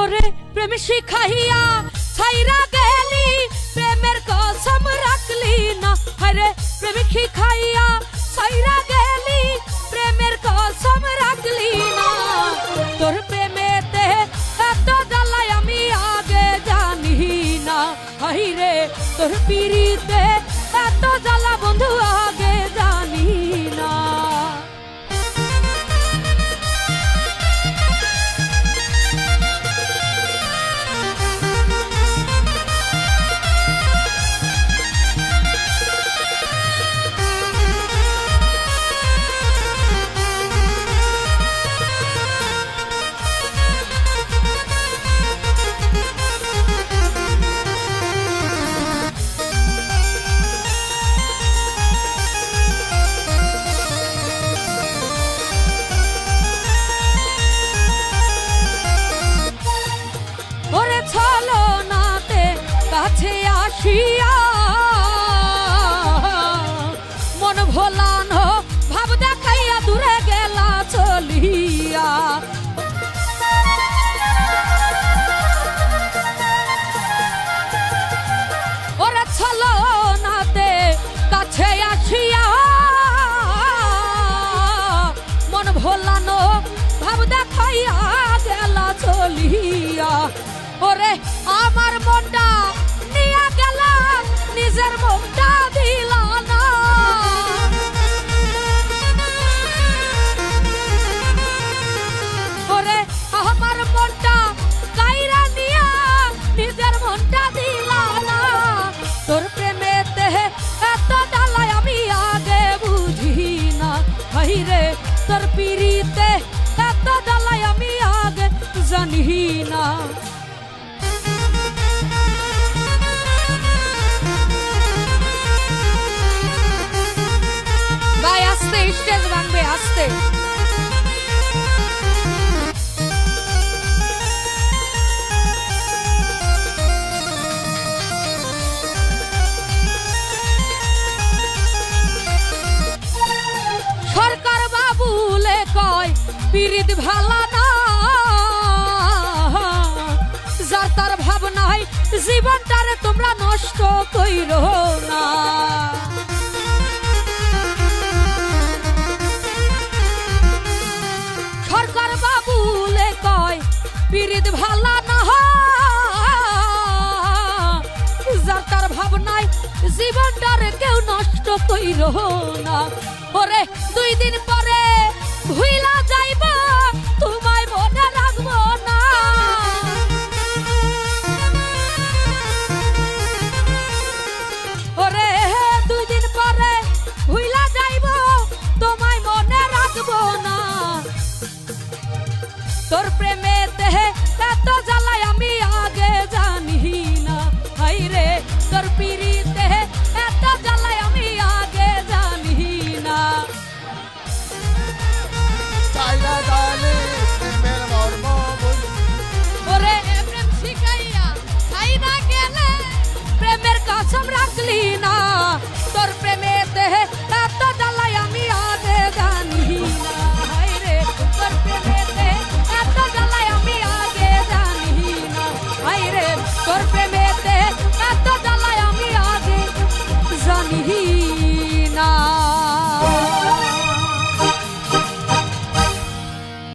ওরে প্রেম শিখাইয়া ছাইরা গেলি প্রেমের কসম রাখলি না হরে প্রেম শিখাইয়া ছাইরা গেলি প্রেমের কসম রাখলি না তোর প্রেমেতে এত জ্বালাই আমি আগে জানি না হাইরে তোর পিরিতে এত জ্বালা বন্ধু আগে জানি না কাছে আসিয়া মন ভোলানো ভাব দেখাইয়া দূরে গেলা চলিয়া ওরে ছলো নাতে কাছে আসিয়া মন ভোলানো ভাব দেখাইয়া গেলা চলিয়া ওরে আমার মনটা নিয়া গেলা নিজের মুখটা দিলা না ওরে আমার মনটা কাইরা নিয়া নিজের মনটা দিলা না তোর প্রেমেতে এত জ্বালাই আমি আগে বুঝি না হাইরে তোর পিরিতে এত জ্বালাই আমি আগে জানি না স্টেজ ভাঙবে আসতে সরকার বাবুলে কয় পিরিত ভালা না যার তার ভাবনায় জীবনটারে তোমরা নষ্ট কইরো না পিরিত ভালা না যার তার ভাবনায় জীবনটারে কেউ নষ্ট কইরো না ওরে 2 দিন পরে ভুইলা যাইবা